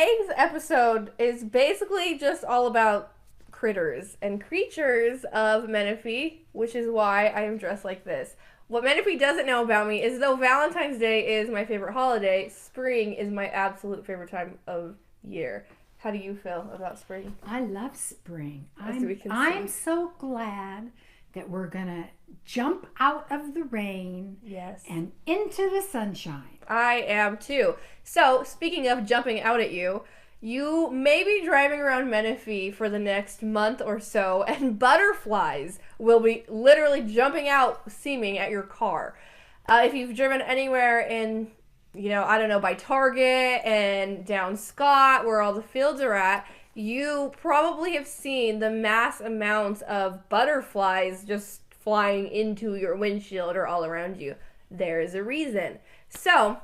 today's episode is basically just all about critters and creatures of Menifee, which is why I am dressed like this. What Menifee doesn't know about me is though Valentine's Day is my favorite holiday, spring is my absolute favorite time of year. How do you feel about spring? I love spring. As we can I'm see. so glad that we're going to jump out of the rain Yes. and into the sunshine. I am too. So, speaking of jumping out at you, you may be driving around Menifee for the next month or so, and butterflies will be literally jumping out, seeming at your car. If you've driven anywhere in, I don't know, by Target and down Scott, where all the fields are at, you probably have seen the mass amounts of butterflies just flying into your windshield or all around you. There is a reason. So,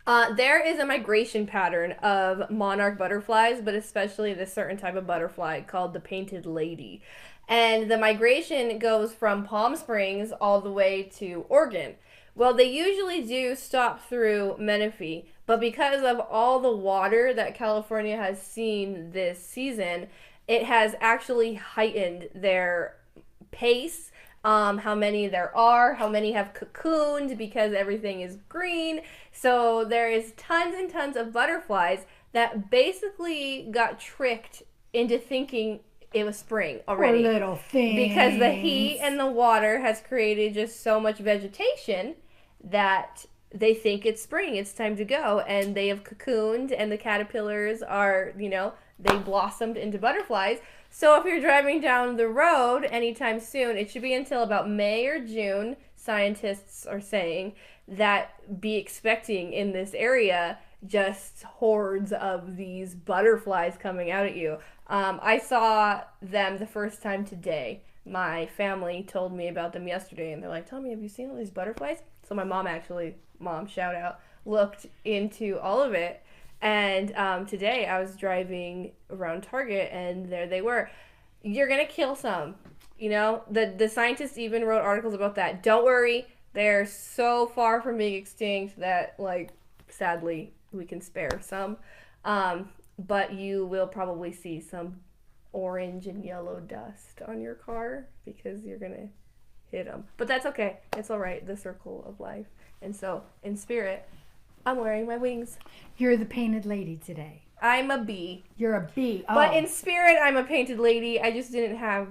there is a migration pattern of monarch butterflies, but especially this certain type of butterfly called the painted lady. And the migration goes from Palm Springs all the way to Oregon. Well, they usually do stop through Menifee, but because of all the water that California has seen this season, it has actually heightened their pace, how many there are, how many have cocooned because everything is green. So there is tons and tons of butterflies that basically got tricked into thinking it was spring already. Poor little things. Because the heat and the water has created just so much vegetation that they think it's spring, it's time to go, and they have cocooned, and the caterpillars are, they blossomed into butterflies. So if you're driving down the road anytime soon, it should be until about May or June, scientists are saying, that be expecting in this area just hordes of these butterflies coming out at you. I saw them the first time today. My family told me about them yesterday, and they're like, tell me, have you seen all these butterflies? So my mom, shout out, looked into all of it. And today I was driving around Target, and there they were. You're going to kill some. The scientists even wrote articles about that. Don't worry. They're so far from being extinct that, sadly, we can spare some. But you will probably see some orange and yellow dust on your car because you're going to hit them. But that's okay. It's all right. The circle of life. And so, in spirit, I'm wearing my wings. You're the painted lady today. I'm a bee. You're a bee. Oh. But in spirit, I'm a painted lady. I just didn't have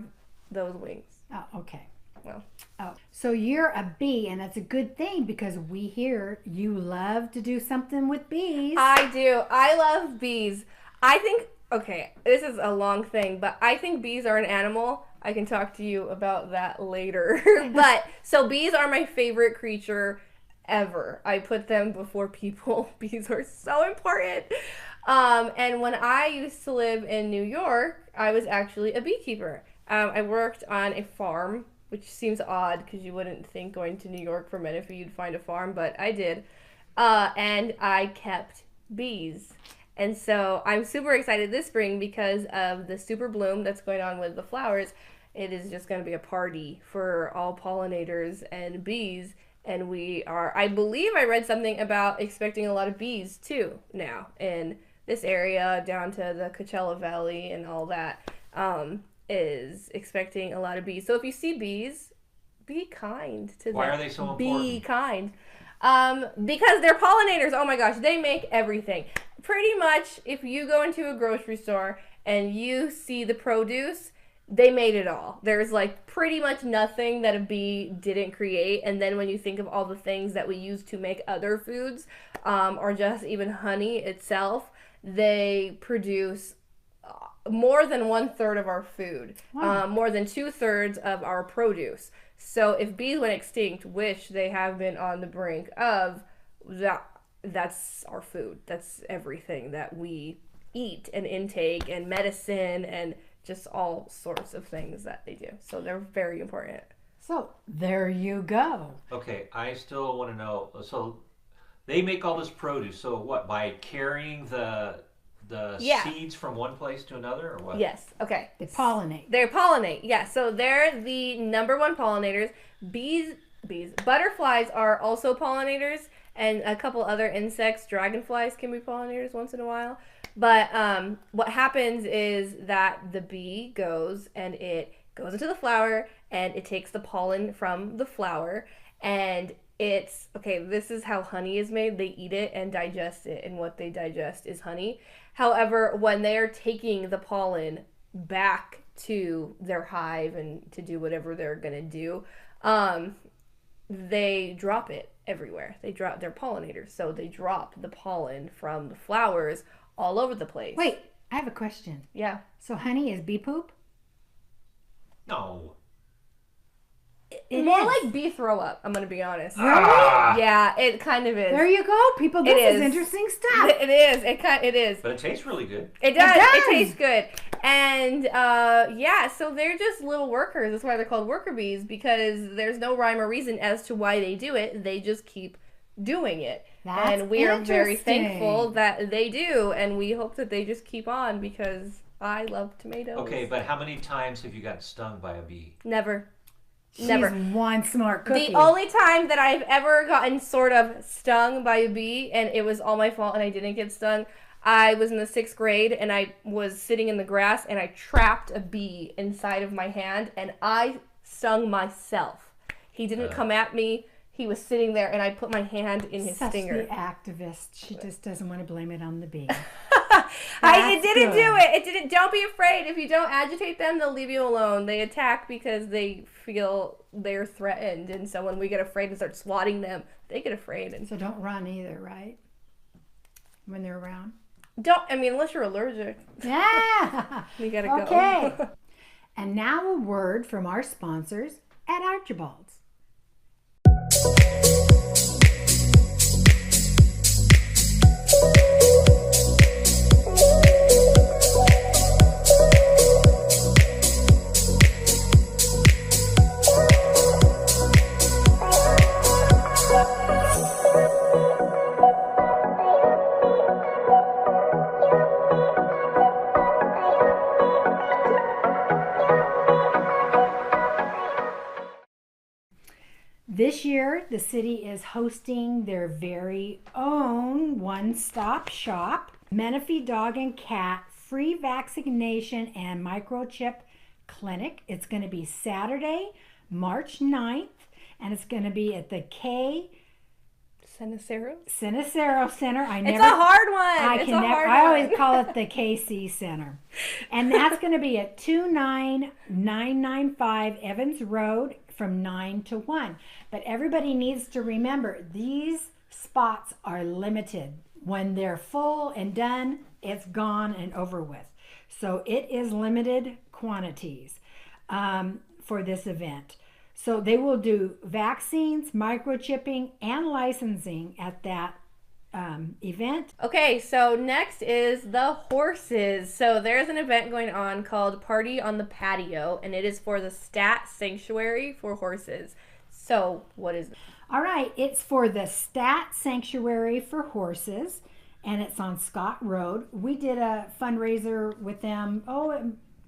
those wings. Oh, okay. Well. Oh, so you're a bee, and that's a good thing because we hear you love to do something with bees. I do. I love bees. I think, okay, this is a long thing, but I think bees are an animal. I can talk to you about that later. But, so bees are my favorite creature ever. I put them before people. Bees are so important. And when I used to live in New York, I was actually a beekeeper. I worked on a farm, which seems odd because you wouldn't think going to New York for Menifee you'd find a farm, but I did. And I kept bees. And so I'm super excited this spring because of the super bloom that's going on with the flowers. It is just going to be a party for all pollinators and bees. And I believe I read something about expecting a lot of bees too now in this area down to the Coachella Valley and all that, is expecting a lot of bees. So if you see bees, be kind to them. Why are they so important? Be kind. Because they're pollinators. Oh my gosh, they make everything. Pretty much, if you go into a grocery store and you see the produce, they made it all. There's pretty much nothing that a bee didn't create. And then when you think of all the things that we use to make other foods, or just even honey itself, they produce more than 1/3 of our food, Wow. more than 2/3 of our produce. So if bees went extinct, which they have been on the brink of, that's our food. That's everything that we eat and intake and medicine and just all sorts of things that they do. So they're very important. So there you go. Okay, I still want to know. So they make all this produce. So what? By carrying the Yeah. seeds from one place to another, or what? Yes. Okay. They pollinate. They pollinate. Yeah. So they're the number one pollinators. Butterflies are also pollinators, and a couple other insects. Dragonflies can be pollinators once in a while. But what happens is that the bee goes and it goes into the flower and it takes the pollen from the flower, and it's okay. This is how honey is made. They eat it and digest it, and what they digest is honey. However, when they are taking the pollen back to their hive and to do whatever they're gonna do, they drop it everywhere. They drop their pollinators, so they drop the pollen from the flowers all over the place. Wait, I have a question. Yeah. So honey is bee poop? No. It More is. like bee throw up, I'm gonna be honest. Ah! Yeah, it kind of is. There you go, people. This It is is. interesting stuff. It is. It is. But it tastes really good. It does. does. It tastes good. And yeah, so they're just little workers. That's why they're called worker bees, because there's no rhyme or reason as to why they do it. They just keep doing it. That's and we are very interesting. thankful that they do, and we hope that they just keep on, because I love tomatoes. Okay, but how many times have you gotten stung by a bee? Never. She's Never. one smart cookie. The only time that I've ever gotten sort of stung by a bee, and it was all my fault and I didn't get stung, I was in the 6th grade and I was sitting in the grass and I trapped a bee inside of my hand and I stung myself. He didn't come at me. He was sitting there and I put my hand in his Such stinger. the activist. She just doesn't want to blame it on the bee. It didn't good. do it. It didn't. Don't be afraid. If you don't agitate them, they'll leave you alone. They attack because they feel they're threatened, and so when we get afraid and start swatting them, they get afraid. And So don't run either, right? When they're around. unless you're allergic, Yeah. you gotta go. Okay. And now a word from our sponsors at Archibald's. This year, the city is hosting their very own one-stop shop, Menifee Dog and Cat Free Vaccination and Microchip Clinic. It's going to be Saturday, March 9th, and it's going to be at the Cenicero? Cenicero Center. It's a hard one. I always call it the KC Center. And that's going to be at 29995 Evans Road from 9 to 1. But everybody needs to remember, these spots are limited. When they're full and done, it's gone and over with. So it is limited quantities for this event. So they will do vaccines, microchipping, and licensing at that event. Okay, so next is the horses. So there's an event going on called Party on the Patio, and it is for the Stat Sanctuary for Horses. So what is it? All right, it's for the Stat Sanctuary for Horses, and it's on Scott Road. We did a fundraiser with them.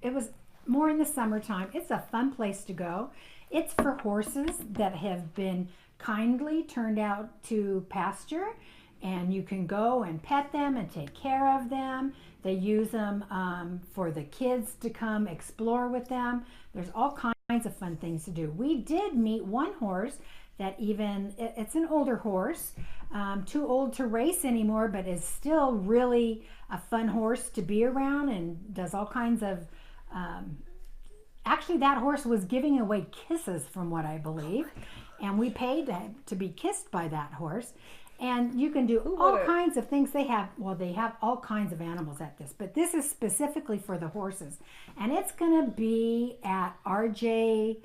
It was more in the summertime. It's a fun place to go. It's for horses that have been kindly turned out to pasture, and you can go and pet them and take care of them. They use them for the kids to come explore with them. There's all kinds of fun things to do. We did meet one horse that it's an older horse, too old to race anymore, but is still really a fun horse to be around and does all kinds of actually, that horse was giving away kisses, from what I believe, and we paid to be kissed by that horse. And you can do all kinds of things. They have all kinds of animals at this, but this is specifically for the horses. And it's going to be at RJ...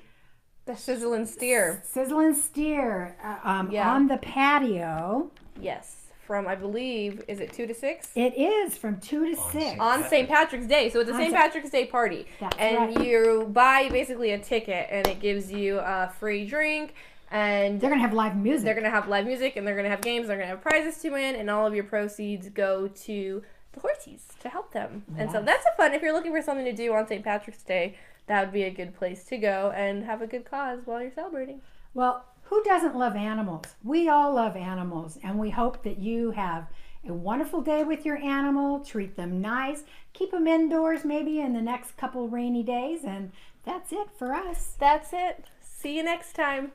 The Sizzle and Steer. Sizzle and Steer on the patio. Yes. From, I believe, is it 2 to 6? It is from 2 to 6. On St. Patrick's Day. So it's a St. Patrick's Day party. That's and right. you buy basically a ticket, and it gives you a free drink. And They're going to have live music. They're going to have live music, and they're going to have games. They're going to have prizes to win, and all of your proceeds go to the horsies to help them. And so that's a fun. If you're looking for something to do on St. Patrick's Day, that would be a good place to go and have a good cause while you're celebrating. Well, Who doesn't love animals? We all love animals, and we hope that you have a wonderful day with your animal. Treat them nice. Keep them indoors maybe in the next couple rainy days, and that's it for us. That's it. See you next time.